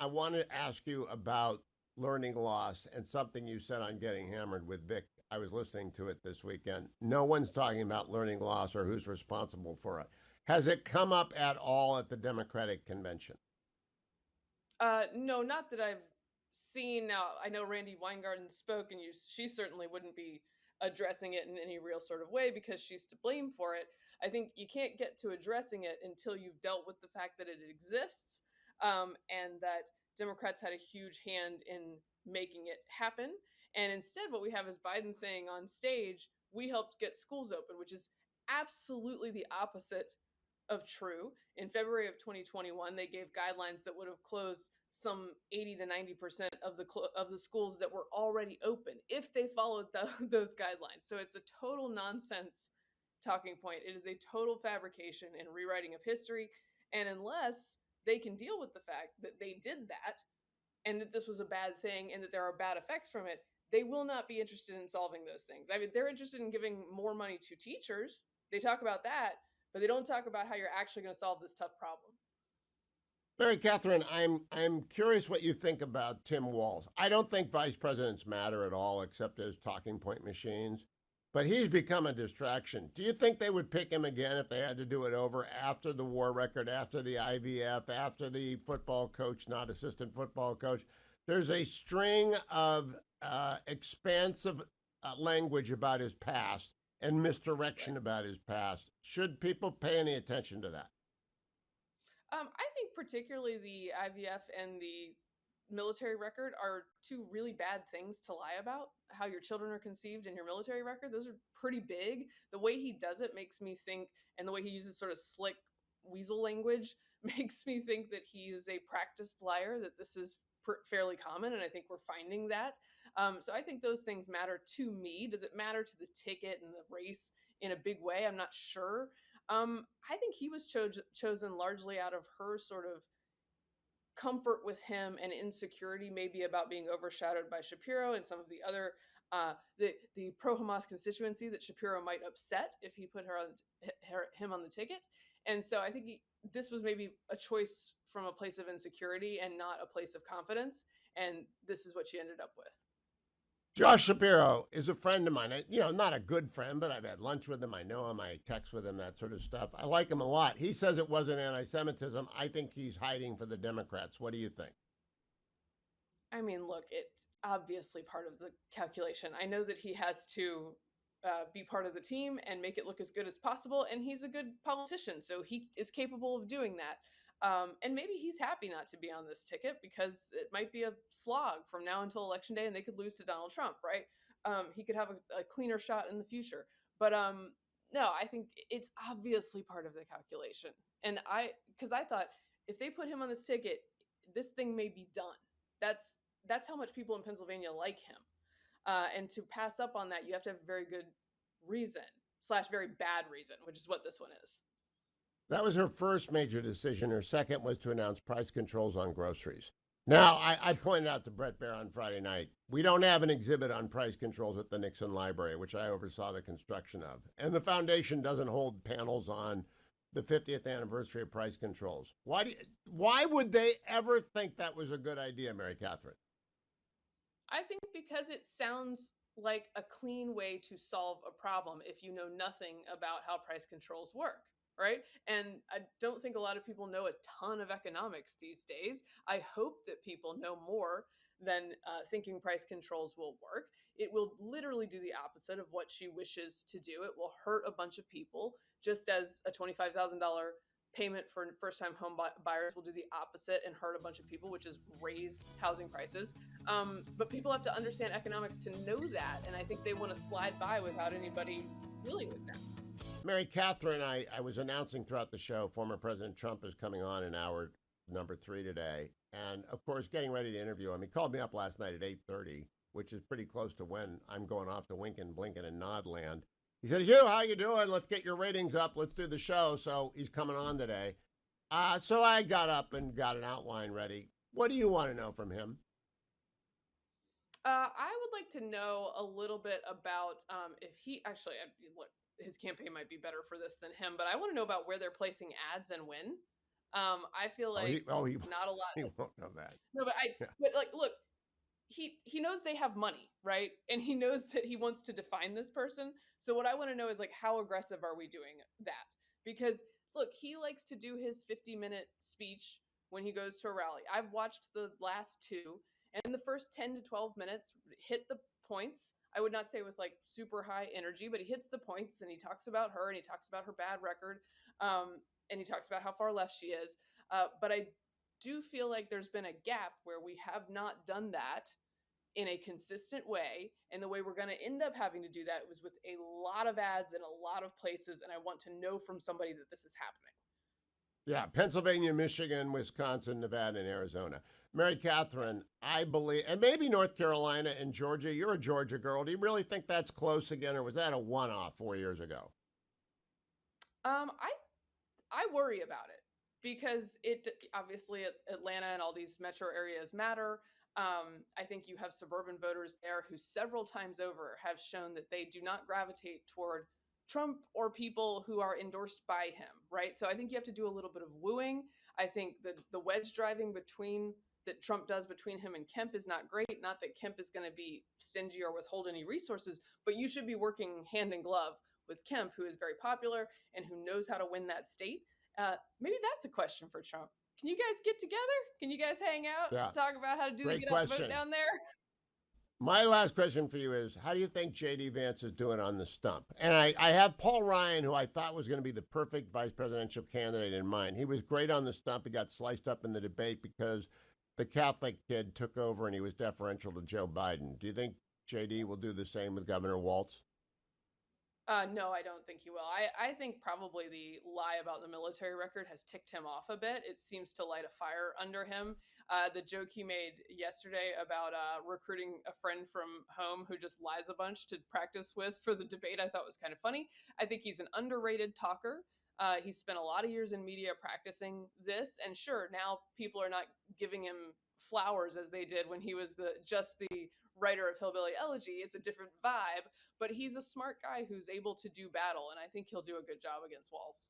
want to ask you about learning loss and something you said on Getting Hammered with Vic. I was listening to it this weekend. No one's talking about learning loss or who's responsible for it. Has it come up at all at the Democratic convention? No, not that I've seen. Now, I know Randy Weingarten spoke, and she certainly wouldn't be addressing it in any real sort of way because she's to blame for it. I think you can't get to addressing it until you've dealt with the fact that it exists, and that Democrats had a huge hand in making it happen. And instead, what we have is Biden saying on stage, "We helped get schools open," which is absolutely the opposite of true. In February of 2021, they gave guidelines that would have closed some 80 to 90% of the schools that were already open if they followed those guidelines. So it's a total nonsense talking point. It is a total fabrication and rewriting of history. And unless they can deal with the fact that they did that and that this was a bad thing and that there are bad effects from it, they will not be interested in solving those things. I mean, they're interested in giving more money to teachers. They talk about that, but they don't talk about how you're actually going to solve this tough problem. Mary Catherine, I'm curious what you think about Tim Walz. I don't think vice presidents matter at all except as talking point machines, but he's become a distraction. Do you think they would pick him again if they had to do it over after the war record, after the IVF, after the football coach, not assistant football coach? There's a string of expansive language about his past and misdirection Right. about his past. Should people pay any attention to that? I think particularly the IVF and the military record are two really bad things to lie about. How your children are conceived in your military record, those are pretty big. The way he does it makes me think, and the way he uses sort of slick weasel language makes me think that he is a practiced liar, that this is fairly common. And I think we're finding that. So I think those things matter to me. Does it matter to the ticket and the race in a big way? I'm not sure. I think he was chosen largely out of her sort of comfort with him and insecurity, maybe about being overshadowed by Shapiro and some of the other the pro Hamas constituency that Shapiro might upset if he put him on the ticket. And so I think this was maybe a choice from a place of insecurity and not a place of confidence. And this is what she ended up with. Josh Shapiro is a friend of mine. Not a good friend, but I've had lunch with him. I know him. I text with him, that sort of stuff. I like him a lot. He says it wasn't anti Semitism. I think he's hiding for the Democrats. What do you think? I mean, look, it's obviously part of the calculation. I know that he has to be part of the team and make it look as good as possible, and he's a good politician, so he is capable of doing that. And maybe he's happy not to be on this ticket because it might be a slog from now until election day, and they could lose to Donald Trump, right? He could have a cleaner shot in the future. But no, I think it's obviously part of the calculation. And because I thought if they put him on this ticket, this thing may be done. That's how much people in Pennsylvania like him. And to pass up on that, you have to have a very good reason slash very bad reason, which is what this one is. That was her first major decision. Her second was to announce price controls on groceries. Now, I pointed out to Brett Baer on Friday night, we don't have an exhibit on price controls at the Nixon Library, which I oversaw the construction of. And the foundation doesn't hold panels on the 50th anniversary of price controls. Why would they ever think that was a good idea, Mary Catherine? I think because it sounds like a clean way to solve a problem if you know nothing about how price controls work. Right. And I don't think a lot of people know a ton of economics these days. I hope that people know more than thinking price controls will work. It will literally do the opposite of what she wishes to do. It will hurt a bunch of people, just as a $25,000 payment for first-time home buyers will do the opposite and hurt a bunch of people, which is raise housing prices. But people have to understand economics to know that, and I think they want to slide by without anybody dealing with that. Mary Catherine, I was announcing throughout the show, former President Trump is coming on in hour number 3 today. And of course, getting ready to interview him. He called me up last night at 8:30, which is pretty close to when I'm going off to Winkin', Blinkin', and Nodland. He said, Hugh, how you doing? Let's get your ratings up. Let's do the show. So he's coming on today. So I got up and got an outline ready. What do you want to know from him? I would like to know a little bit about if he actually, look, his campaign might be better for this than him, but I want to know about where they're placing ads and when. I feel Oh, like he not a lot. he won't know that. No, but Yeah. like, look, he knows they have money, right? And he knows that he wants to define this person. So what I want to know is like, how aggressive are we doing that? Because look, he likes to do his 50-minute speech when he goes to a rally. I've watched the last two, and the first 10 to 12 minutes hit the points. I would not say with like super high energy, but he hits the points and he talks about her and he talks about her bad record. And he talks about how far left she is. But I do feel like there's been a gap where we have not done that in a consistent way. And the way we're going to end up having to do that was with a lot of ads in a lot of places. And I want to know from somebody that this is happening. Yeah, Pennsylvania, Michigan, Wisconsin, Nevada, and Arizona. Mary Catherine, I believe, and maybe North Carolina and Georgia. You're a Georgia girl. Do you really think that's close again, or was that a one-off 4 years ago? I worry about it because it obviously Atlanta and all these metro areas matter. I think you have suburban voters there who several times over have shown that they do not gravitate toward Trump or people who are endorsed by him, right? So I think you have to do a little bit of wooing. I think the wedge driving between that Trump does between him and Kemp is not great. Not that Kemp is going to be stingy or withhold any resources, but you should be working hand in glove with Kemp, who is very popular and who knows how to win that state. Maybe that's a question for Trump. Can you guys get together? Can you guys hang out Yeah, and talk about how to do the great get out the vote question. down there? My last question for you is, how do you think J.D. Vance is doing on the stump? And I have Paul Ryan, who I thought was going to be the perfect vice presidential candidate in mind. He was great on the stump. He got sliced up in the debate because the Catholic kid took over and he was deferential to Joe Biden. Do you think J.D. will do the same with Governor Walz? No, I don't think he will. I think probably the lie about the military record has ticked him off a bit. It seems to light a fire under him. The joke he made yesterday about recruiting a friend from home who just lies a bunch to practice with for the debate, I thought was kind of funny. I think he's an underrated talker. He spent a lot of years in media practicing this, and sure, now people are not giving him flowers as they did when he was the writer of Hillbilly Elegy. It's a different vibe, but he's a smart guy who's able to do battle, and I think he'll do a good job against Walz.